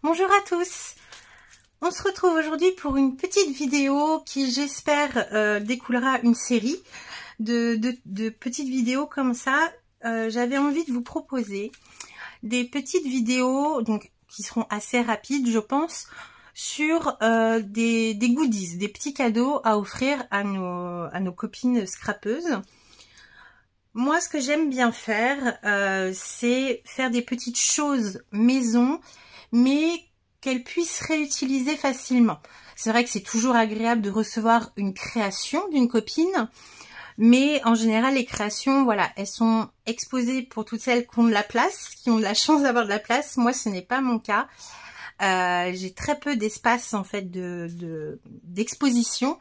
Bonjour à tous. On se retrouve aujourd'hui pour une petite vidéo qui, j'espère, découlera une série de petites vidéos comme ça. J'avais envie de vous proposer des petites vidéos donc qui seront assez rapides, je pense, sur des goodies, des petits cadeaux à offrir à nos copines scrapeuses. Moi, ce que j'aime bien faire, c'est faire des petites choses maison, mais qu'elles puissent réutiliser facilement. C'est vrai que c'est toujours agréable de recevoir une création d'une copine, mais en général, les créations, voilà, elles sont exposées pour toutes celles qui ont de la place, qui ont de la chance d'avoir de la place. Moi, ce n'est pas mon cas. J'ai très peu d'espace, en fait, d'exposition.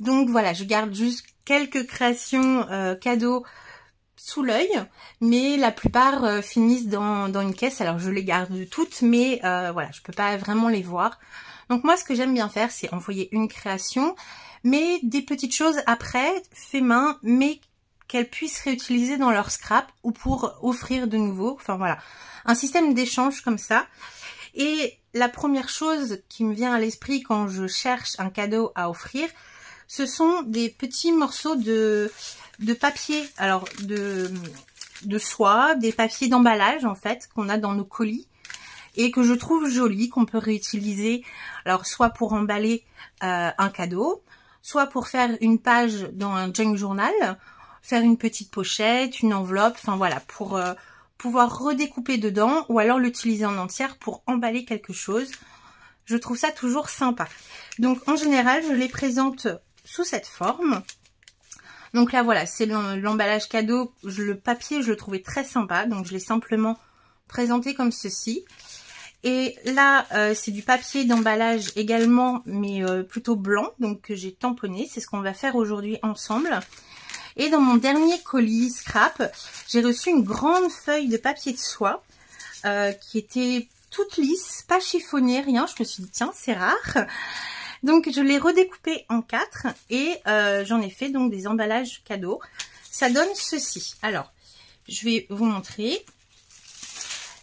Donc voilà, je garde juste quelques créations cadeaux sous l'œil, mais la plupart finissent dans une caisse. Alors je les garde toutes, mais voilà, je peux pas vraiment les voir. Donc moi, ce que j'aime bien faire, c'est envoyer une création, mais des petites choses après, fait main, mais qu'elles puissent réutiliser dans leur scrap ou pour offrir de nouveau. Enfin voilà, un système d'échange comme ça. Et la première chose qui me vient à l'esprit quand je cherche un cadeau à offrir, ce sont des petits morceaux de papier, alors de soie, des papiers d'emballage en fait, qu'on a dans nos colis et que je trouve jolis, qu'on peut réutiliser, alors soit pour emballer un cadeau, soit pour faire une page dans un junk journal, faire une petite pochette, une enveloppe, enfin voilà, pour pouvoir redécouper dedans ou alors l'utiliser en entière pour emballer quelque chose. Je trouve ça toujours sympa. Donc en général, je les présente sous cette forme. Donc là voilà, c'est l'emballage cadeau. Le papier, je le trouvais très sympa, donc je l'ai simplement présenté comme ceci. Et là, c'est du papier d'emballage également, mais plutôt blanc, donc que j'ai tamponné. C'est ce qu'on va faire aujourd'hui ensemble. Et dans mon dernier colis scrap, j'ai reçu une grande feuille de papier de soie qui était toute lisse, pas chiffonnée, rien. Je me suis dit, tiens, c'est rare. Donc, je l'ai redécoupée en 4 et j'en ai fait donc des emballages cadeaux. Ça donne ceci. Alors, je vais vous montrer.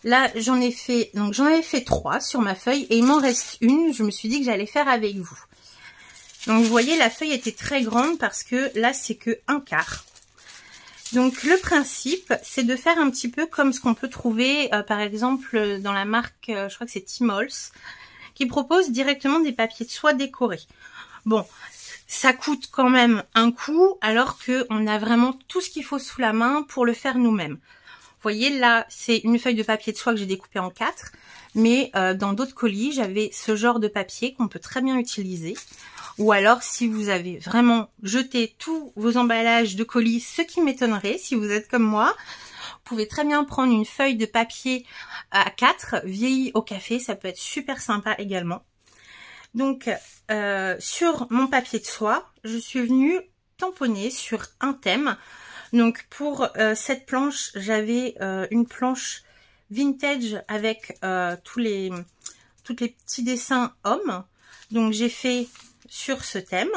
Là, j'en ai fait 3 sur ma feuille et il m'en reste une. Je me suis dit que j'allais faire avec vous. Donc, vous voyez, la feuille était très grande parce que là, c'est que 1/4. Donc, le principe, c'est de faire un petit peu comme ce qu'on peut trouver, par exemple, dans la marque, je crois que c'est Timols, qui propose directement des papiers de soie décorés. Bon, ça coûte quand même un coup, alors que on a vraiment tout ce qu'il faut sous la main pour le faire nous-mêmes. Vous voyez, là, c'est une feuille de papier de soie que j'ai découpée en 4, mais dans d'autres colis, j'avais ce genre de papier qu'on peut très bien utiliser. Ou alors, si vous avez vraiment jeté tous vos emballages de colis, ce qui m'étonnerait, si vous êtes comme moi, vous pouvez très bien prendre une feuille de papier à 4, vieillie au café, ça peut être super sympa également. Donc, sur mon papier de soie, je suis venue tamponner sur un thème. Donc, pour cette planche, j'avais une planche vintage avec tous les petits dessins hommes. Donc, j'ai fait sur ce thème.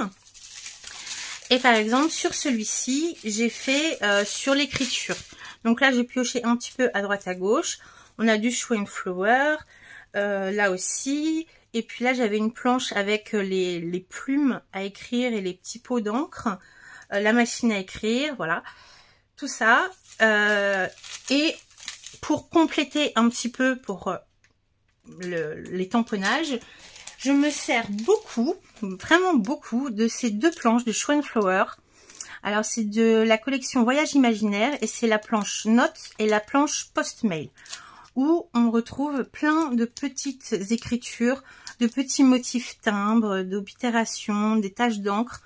Et par exemple, sur celui-ci, j'ai fait sur l'écriture. Donc là, j'ai pioché un petit peu à droite à gauche. On a du Schweinflower, là aussi. Et puis là, j'avais une planche avec les plumes à écrire et les petits pots d'encre. La machine à écrire, voilà. Tout ça. Et pour compléter un petit peu pour les tamponnages, je me sers beaucoup, vraiment beaucoup, de ces deux planches de Schweinflower. Alors, c'est de la collection Voyage Imaginaire et c'est la planche Notes et la planche Post-Mail où on retrouve plein de petites écritures, de petits motifs timbres, d'oblitérations, des taches d'encre.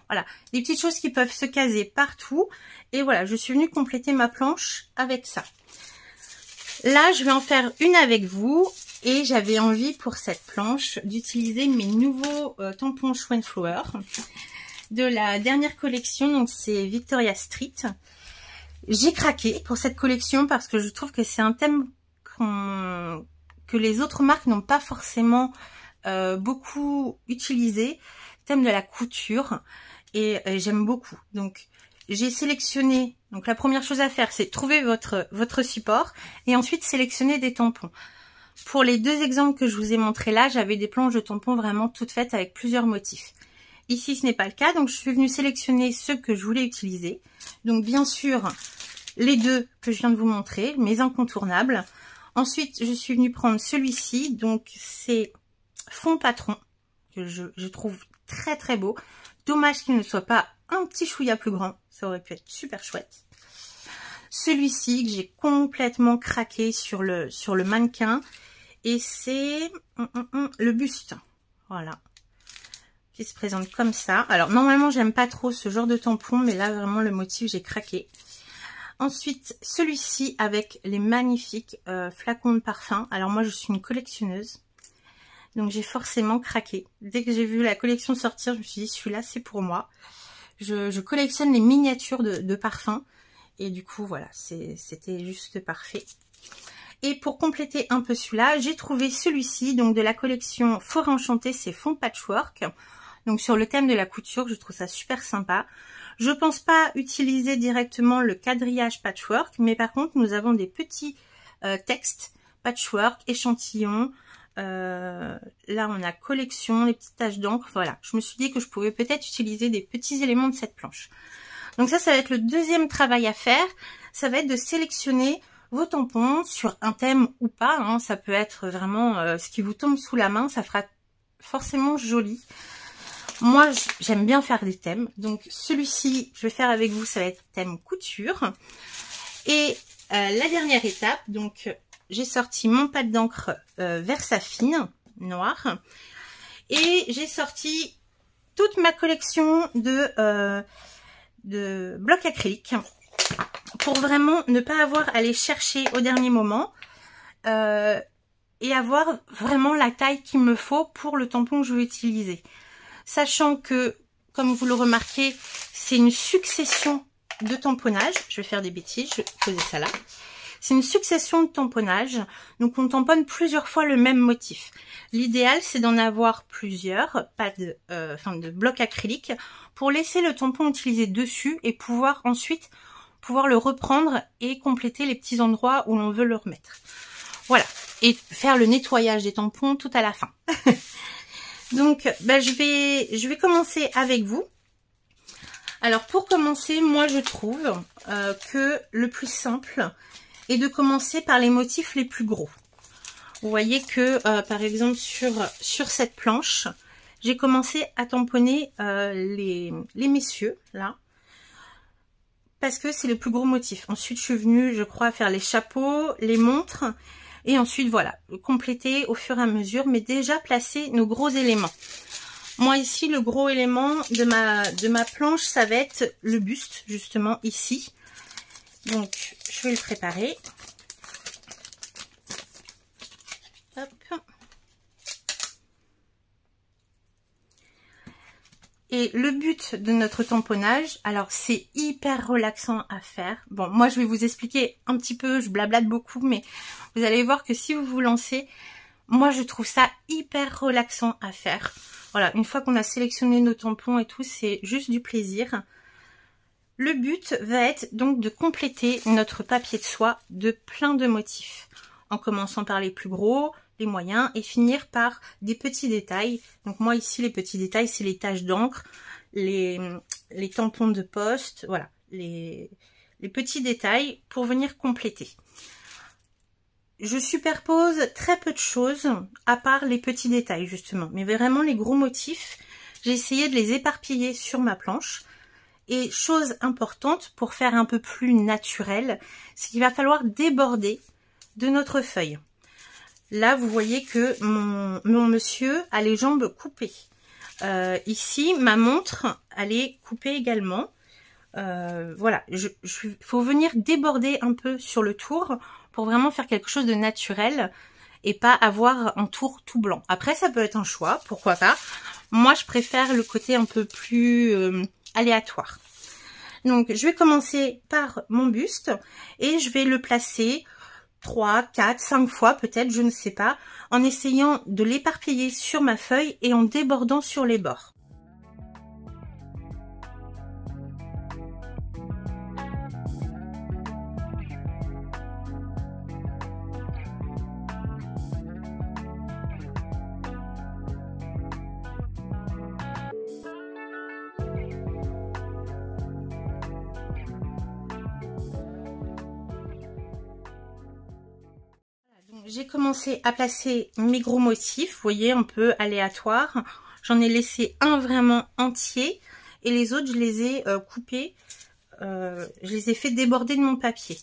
Voilà, des petites choses qui peuvent se caser partout. Et voilà, je suis venue compléter ma planche avec ça. Là, je vais en faire une avec vous. Et j'avais envie pour cette planche d'utiliser mes nouveaux tampons Schweinflower de la dernière collection, donc c'est Victoria Street. J'ai craqué pour cette collection parce que je trouve que c'est un thème que les autres marques n'ont pas forcément beaucoup utilisé, thème de la couture, et j'aime beaucoup. Donc j'ai sélectionné, donc la première chose à faire, c'est trouver votre support et ensuite sélectionner des tampons. pour les deux exemples que je vous ai montrés là, j'avais des planches de tampons vraiment toutes faites avec plusieurs motifs. Ici, ce n'est pas le cas, donc je suis venue sélectionner ceux que je voulais utiliser. Donc bien sûr, les deux que je viens de vous montrer, mes incontournables. Ensuite, je suis venue prendre celui-ci, donc c'est fond patron, que je trouve très très beau. Dommage qu'il ne soit pas un petit chouïa plus grand, ça aurait pu être super chouette. Celui-ci que j'ai complètement craqué sur le mannequin, et c'est le buste, voilà, qui se présente comme ça. Alors normalement j'aime pas trop ce genre de tampon, mais là vraiment le motif j'ai craqué. Ensuite celui-ci avec les magnifiques flacons de parfum. Alors moi je suis une collectionneuse, donc j'ai forcément craqué. Dès que j'ai vu la collection sortir, je me suis dit celui-là c'est pour moi. Je collectionne les miniatures de parfums, et du coup voilà, c'était juste parfait. Et pour compléter un peu celui-là, j'ai trouvé celui-ci, donc de la collection Forêt Enchantée, c'est fond patchwork. Donc sur le thème de la couture, je trouve ça super sympa. Je pense pas utiliser directement le quadrillage patchwork, mais par contre nous avons des petits textes patchwork, échantillons. Là on a collection, les petites taches d'encre, voilà. Je me suis dit que je pouvais peut-être utiliser des petits éléments de cette planche. Donc ça va être le deuxième travail à faire. Ça va être de sélectionner vos tampons sur un thème ou pas, hein. Ça peut être vraiment ce qui vous tombe sous la main, ça fera forcément joli. Moi j'aime bien faire des thèmes, donc celui-ci je vais faire avec vous, ça va être thème couture. Et la dernière étape, donc j'ai sorti mon pad d'encre Versafine noir, et j'ai sorti toute ma collection de blocs acryliques, pour vraiment ne pas avoir à les chercher au dernier moment, et avoir vraiment la taille qu'il me faut pour le tampon que je vais utiliser. Sachant que, comme vous le remarquez, c'est une succession de tamponnages. Je vais faire des bêtises, je faisais ça là. C'est une succession de tamponnages, donc on tamponne plusieurs fois le même motif. L'idéal, c'est d'en avoir plusieurs, pas de blocs acryliques, pour laisser le tampon utilisé dessus et pouvoir ensuite le reprendre et compléter les petits endroits où l'on veut le remettre. Voilà, et faire le nettoyage des tampons tout à la fin. Donc, je vais commencer avec vous. Alors, pour commencer, moi, je trouve que le plus simple est de commencer par les motifs les plus gros. Vous voyez que, par exemple, sur cette planche, j'ai commencé à tamponner les messieurs, là, parce que c'est le plus gros motif. Ensuite, je suis venue, je crois, faire les chapeaux, les montres, et ensuite, voilà, compléter au fur et à mesure, mais déjà placer nos gros éléments. Moi, ici, le gros élément de ma planche, ça va être le buste, justement, ici. Donc, je vais le préparer. Hop. Et le but de notre tamponnage, alors c'est hyper relaxant à faire. Bon, moi je vais vous expliquer un petit peu, je blablate beaucoup, mais vous allez voir que si vous vous lancez, moi je trouve ça hyper relaxant à faire. Voilà, une fois qu'on a sélectionné nos tampons et tout, c'est juste du plaisir. Le but va être donc de compléter notre papier de soie de plein de motifs, en commençant par les plus gros, les moyens, et finir par des petits détails. Donc moi ici les petits détails, c'est les taches d'encre, les tampons de poste, voilà, les petits détails pour venir compléter. Je superpose très peu de choses à part les petits détails justement, mais vraiment les gros motifs, j'ai essayé de les éparpiller sur ma planche. Et chose importante pour faire un peu plus naturel, c'est qu'il va falloir déborder de notre feuille. Là, vous voyez que mon monsieur a les jambes coupées. Ici, ma montre, elle est coupée également. Voilà, faut venir déborder un peu sur le tour pour vraiment faire quelque chose de naturel et pas avoir un tour tout blanc. Après, ça peut être un choix, pourquoi pas. Moi, je préfère le côté un peu plus aléatoire. Donc, je vais commencer par mon buste et je vais le placer 3, 4, 5 fois peut-être, je ne sais pas, en essayant de l'éparpiller sur ma feuille et en débordant sur les bords. J'ai commencé à placer mes gros motifs, vous voyez, un peu aléatoire. J'en ai laissé un vraiment entier et les autres, je les ai coupés. Je les ai fait déborder de mon papier.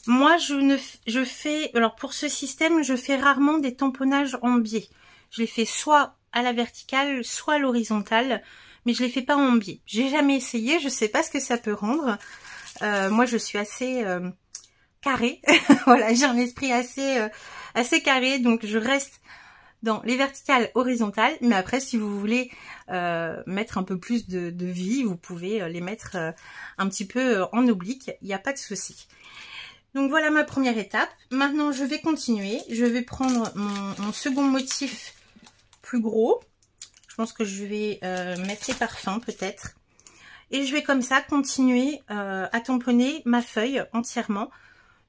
Moi, je fais, alors pour ce système, je fais rarement des tamponnages en biais. Je les fais soit à la verticale, soit à l'horizontale, mais je les fais pas en biais. J'ai jamais essayé, je sais pas ce que ça peut rendre. Moi, je suis assez carré. Voilà, j'ai un esprit assez carré, donc je reste dans les verticales horizontales, mais après si vous voulez mettre un peu plus de vie, vous pouvez les mettre un petit peu en oblique, il n'y a pas de souci. Donc voilà ma première étape. Maintenant je vais continuer, je vais prendre mon second motif plus gros, je pense que je vais mettre les parfums peut-être, et je vais comme ça continuer à tamponner ma feuille entièrement.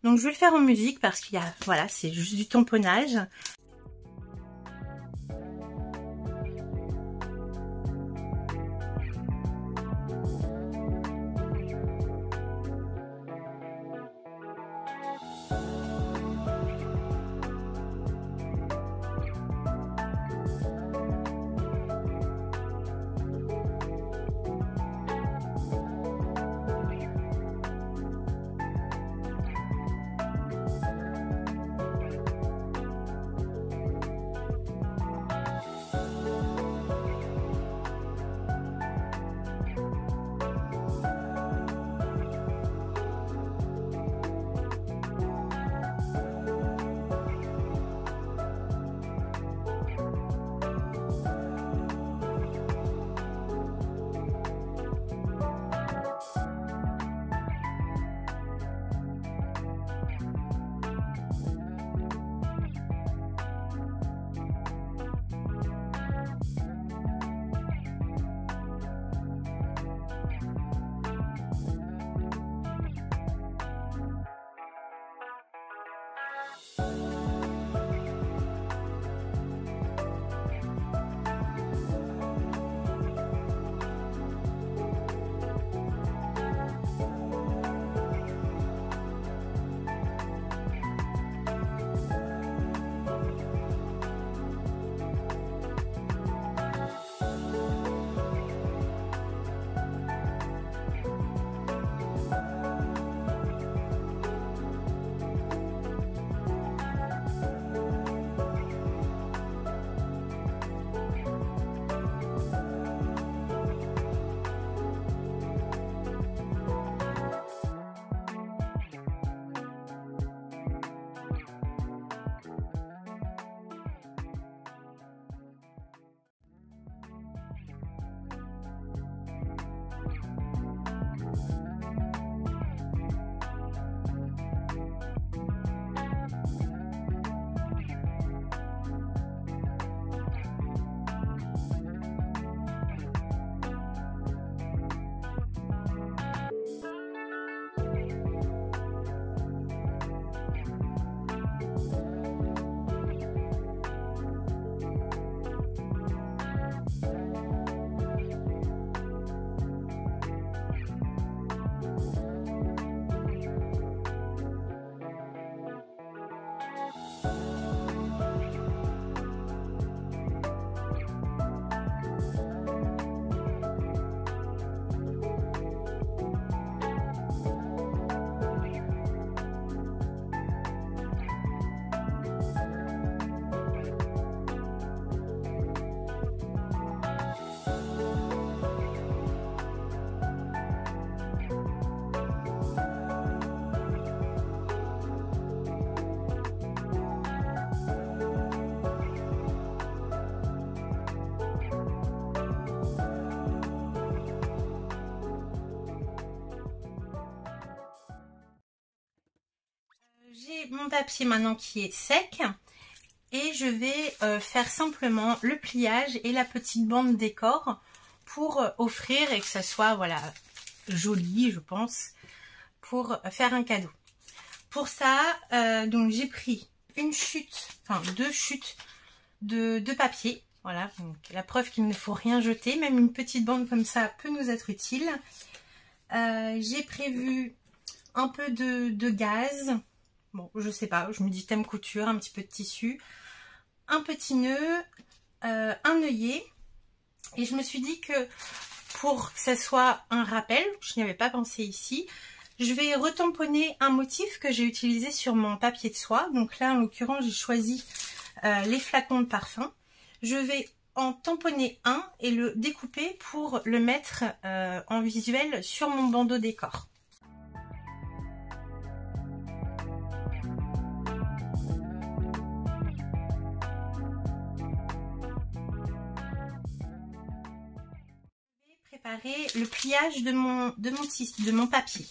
Donc je vais le faire en musique parce qu'il y a, voilà, c'est juste du tamponnage. J'ai mon papier maintenant qui est sec et je vais faire simplement le pliage et la petite bande décor pour offrir et que ça soit voilà joli, je pense, pour faire un cadeau. Pour ça, donc j'ai pris une chute, enfin 2 chutes de papier. Voilà, donc la preuve qu'il ne faut rien jeter, même une petite bande comme ça peut nous être utile. J'ai prévu un peu de gaz, Bon, je sais pas, je me dis thème couture, un petit peu de tissu, un petit nœud, un œillet. Et je me suis dit que pour que ça soit un rappel, je n'y avais pas pensé ici, je vais retamponner un motif que j'ai utilisé sur mon papier de soie. Donc là, en l'occurrence, j'ai choisi les flacons de parfum. Je vais en tamponner un et le découper pour le mettre en visuel sur mon bandeau décor. Préparer le pliage de mon papier.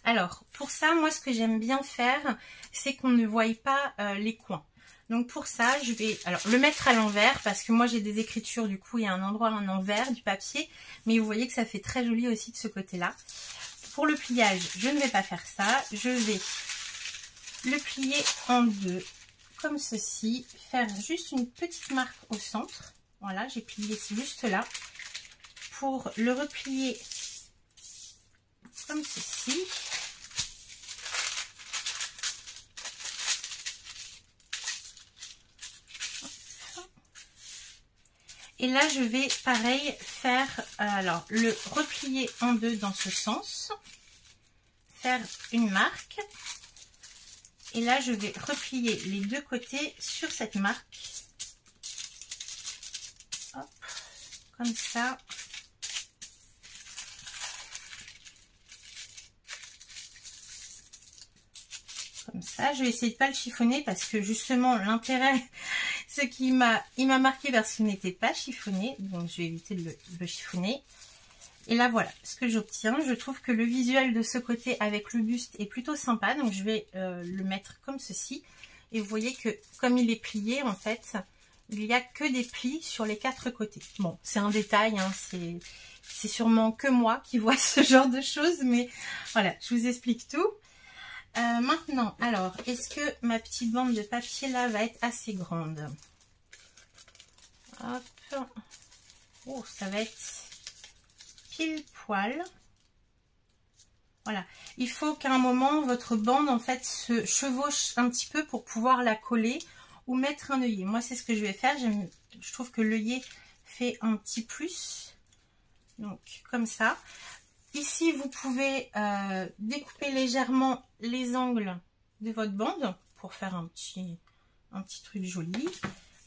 Alors pour ça, moi ce que j'aime bien faire, c'est qu'on ne voie pas les coins. Donc pour ça, je vais le mettre à l'envers parce que moi j'ai des écritures, du coup il y a un endroit en envers du papier, mais vous voyez que ça fait très joli aussi de ce côté-là. Pour le pliage, je ne vais pas faire ça, je vais le plier en deux comme ceci, faire juste une petite marque au centre. Voilà, j'ai plié juste là. Pour le replier comme ceci. Et là, je vais pareil faire le replier en deux dans ce sens, faire une marque. Et là, je vais replier les deux côtés sur cette marque. Hop, comme ça. Comme ça, je vais essayer de pas le chiffonner parce que justement l'intérêt, c'est qu'il m'a marqué parce qu'il n'était pas chiffonné, donc je vais éviter de le chiffonner. Et là voilà ce que j'obtiens. Je trouve que le visuel de ce côté avec le buste est plutôt sympa, donc je vais le mettre comme ceci. Et vous voyez que comme il est plié, en fait, il n'y a que des plis sur les quatre côtés. Bon, c'est un détail, hein, c'est sûrement que moi qui vois ce genre de choses, mais voilà, je vous explique tout. Maintenant, alors, est-ce que ma petite bande de papier là va être assez grande? Hop. Oh, ça va être pile poil. Voilà. Il faut qu'à un moment, votre bande, en fait, se chevauche un petit peu pour pouvoir la coller ou mettre un œillet. Moi, c'est ce que je vais faire. Je trouve que l'œillet fait un petit plus. Donc, comme ça. Ici, vous pouvez découper légèrement les angles de votre bande pour faire un petit truc joli.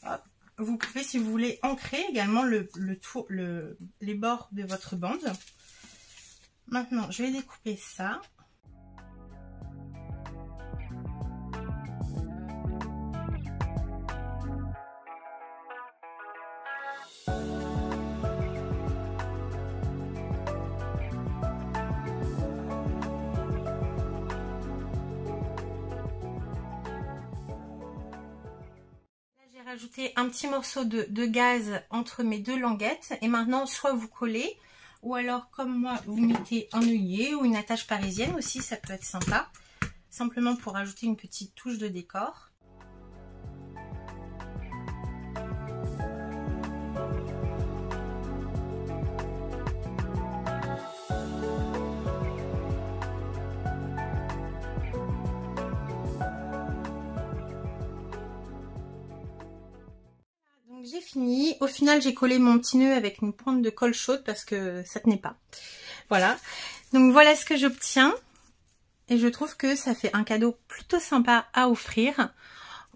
Hop. Vous pouvez, si vous voulez, ancrer également les bords de votre bande. Maintenant, je vais découper ça. Rajouter un petit morceau de gaz entre mes deux languettes et maintenant soit vous collez ou alors comme moi vous mettez un œillet ou une attache parisienne aussi, ça peut être sympa, simplement pour ajouter une petite touche de décor. J'ai fini. Au final, j'ai collé mon petit nœud avec une pointe de colle chaude parce que ça tenait pas. Voilà. Donc voilà ce que j'obtiens. Et je trouve que ça fait un cadeau plutôt sympa à offrir.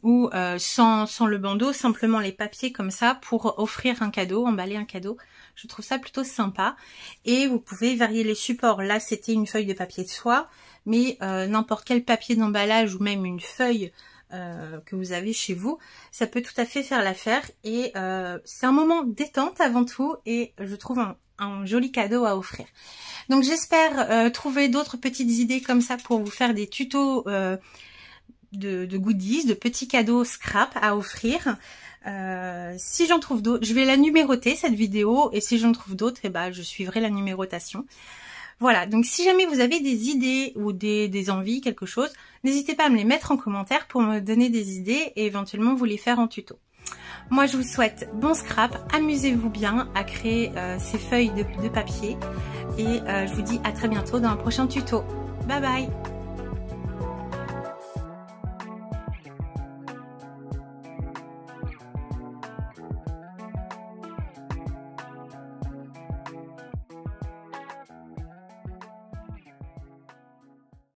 Ou sans le bandeau, simplement les papiers comme ça pour offrir un cadeau, emballer un cadeau. Je trouve ça plutôt sympa. Et vous pouvez varier les supports. Là, c'était une feuille de papier de soie. Mais n'importe quel papier d'emballage ou même une feuille que vous avez chez vous, ça peut tout à fait faire l'affaire. Et c'est un moment détente avant tout. Et je trouve un joli cadeau à offrir. Donc j'espère trouver d'autres petites idées comme ça pour vous faire des tutos de goodies, de petits cadeaux scrap à offrir. Si j'en trouve d'autres, je vais la numéroter cette vidéo et si j'en trouve d'autres, eh ben, je suivrai la numérotation. Voilà, donc si jamais vous avez des idées ou des envies, quelque chose, n'hésitez pas à me les mettre en commentaire pour me donner des idées et éventuellement vous les faire en tuto. Moi je vous souhaite bon scrap, amusez-vous bien à créer ces feuilles de papier et je vous dis à très bientôt dans un prochain tuto. Bye bye!